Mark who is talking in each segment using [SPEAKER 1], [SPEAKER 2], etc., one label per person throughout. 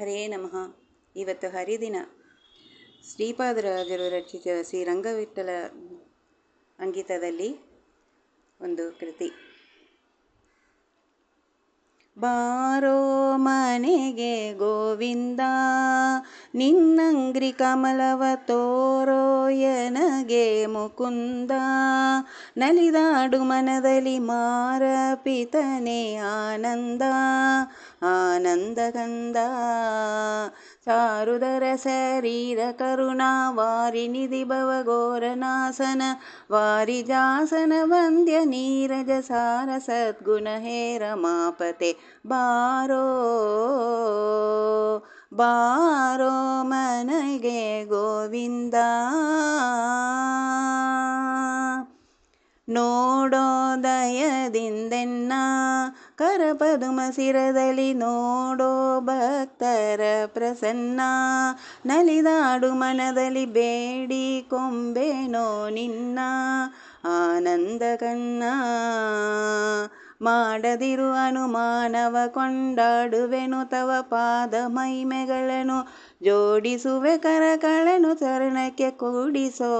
[SPEAKER 1] ಹರೇ ನಮಃ. ಇವತ್ತು ಹರಿದಿನ. ಶ್ರೀಪಾದರಾಜರು ರಚಿಸಿದ ಶ್ರೀ ರಂಗವಿಠಲ ಅಂಕಿತದಲ್ಲಿ ಒಂದು ಕೃತಿ. ಬಾರೋ ಮನೆಗೆ ಗೋವಿಂದ, ನಿನ್ನಂಗ್ರಿ ಕಮಲವ ತೋರೋ ಎನಗೆ ಮುಕುಂದ. ನಲಿದಾಡು ಮನದಲ್ಲಿ ಮಾರಪಿತನೆ ಆನಂದ, ಆನಂದ ಕಂದ. ಚಾರುದರ ಶರೀರ ಕರುಣಾ ವಾರಿನಿಧಿ ಭವಘೋರನಾಶನ, ವಾರಿಜಾಸನ ವಂದ್ಯ ನೀರಜ ಸಾರ ಸದ್ಗುಣ ಹೇ ರಮಾಪತೆ. ಬಾರೋ ಬಾರೋ ಮನೆಗೆ ಗೋವಿಂದ, ನೋಡೋ ದಯದಿಂದೆನ್ನ ಕರಪದುಮ ಶಿರದಲ್ಲಿ, ನೋಡೋ ಭಕ್ತರ ಪ್ರಸನ್ನ. ನಲಿದಾಡು ಮನದಲ್ಲಿ ಬೇಡಿ ಕೊಂಬೆನೋ ನಿನ್ನ, ಆನಂದ ಕನ್ನ. ಮಾಡದಿರು ಅನುಮಾನವ ಕೊಂಡಾಡುವೆನು ತವ ಪಾದ ಮಹಿಮೆಗಳನ್ನು, ಜೋಡಿಸುವೆ ಕರಗಳನ್ನು ಚರಣಕ್ಕೆ ಕೂಡಿಸೋ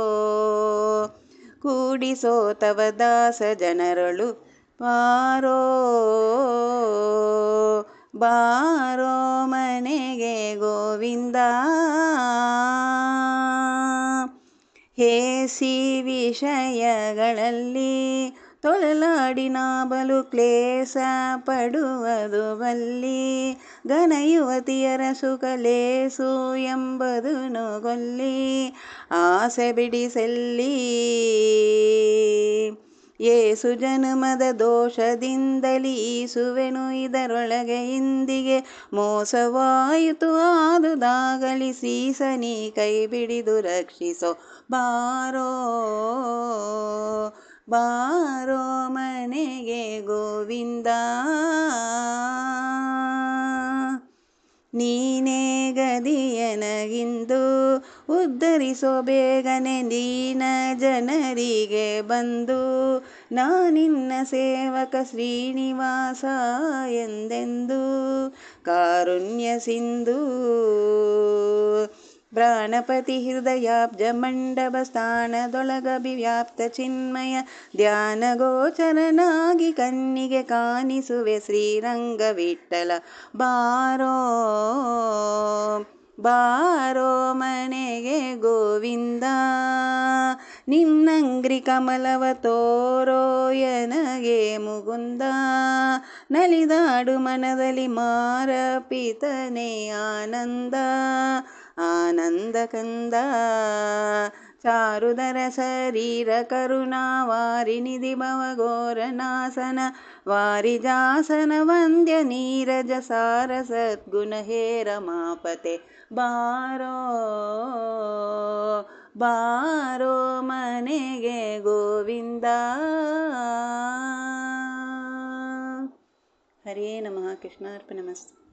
[SPEAKER 1] ಕೂಡಿಸೋ ತವ ದಾಸ ಜನರಳು. ಬಾರೋ ಬಾರೋ ಮನೆಗೆ ಗೋವಿಂದ. ಹೇಸಿ ವಿಷಯಗಳಲ್ಲಿ ತೊಳಲಾಡಿ ನಾ ಬಲು ಕ್ಲೇಶ ಪಡುವುದು ಬಲ್ಲಿ, ಘನ ಯುವತಿಯರ ಸುಖ ಲೇಸು ಎಂಬುದನ್ನು ಗೊಲ್ಲಿ, ಆಸೆ ಬಿಡಿಸೆಲ್ಲಿ. ಏಸು ಜನುಮದ ದೋಷದಿಂದಲಿ ಈಸುವೆನು ಇದರೊಳಗೆ ಇಂದಿಗೆ, ಮೋಸವಾಯಿತು ಆದುದಾಗಲಿ ಸೀಸನಿ ಕೈ ಬಿಡಿದು ರಕ್ಷಿಸೋ. ಬಾರೋ ಬಾರೋ ಮನೆಗೆ ಗೋವಿಂದ, ನೀನೇ ಗದಿಯನಗಿಂದು ಉದ್ಧರಿಸೋ ಬೇಗನೆ ದೀನ ಜನರಿಗೆ ಬಂದು. ನಾನಿನ್ನ ಸೇವಕ ಶ್ರೀನಿವಾಸ ಎಂದೆಂದು ಕಾರುಣ್ಯ ಸಿಂಧು. ಪ್ರಾಣಪತಿ ಹೃದಯಾಬ್ಜ ಮಂಡಪ ಸ್ಥಾನದೊಳಗಭಿವ್ಯಾಪ್ತ ಚಿನ್ಮಯ, ಧ್ಯಾನ ಗೋಚರನಾಗಿ ಕಣ್ಣಿಗೆ ಕಾಣಿಸುವೆ ಶ್ರೀರಂಗ ವಿಠಲ. ಬಾರೋ ಬಾರೋ ಮನೆಗೆ ಗೋವಿಂದ, ನಿನ್ನಂಗ್ರಿ ಕಮಲವ ತೋರೋ ಎನಗೆ ಮುಕುಂದ. ನಲಿದಾಡು ಮನದಲ್ಲಿ ಮಾರಪಿತನೆ ಆನಂದ, ಆನಂದ ಕಂದ. ಚಾರುದರ ಶರೀರ ಕರುಣಾ ವಾರಿನಿಧಿ ಭವಘೋರನಾಶನ, ವಾರಿಜಾಸನ ವಂದ್ಯ ನೀರಜ ಸಾರ ಸದ್ಗುಣ ಹೇ ರಮಾಪತೆ. ಬಾರೋ ಬಾರೋ ಮನೆಗೆ ಗೋವಿಂದ. ಹರೇ ನಮಃ. ಕೃಷ್ಣಾರ್ಪಣಮಸ್ತು.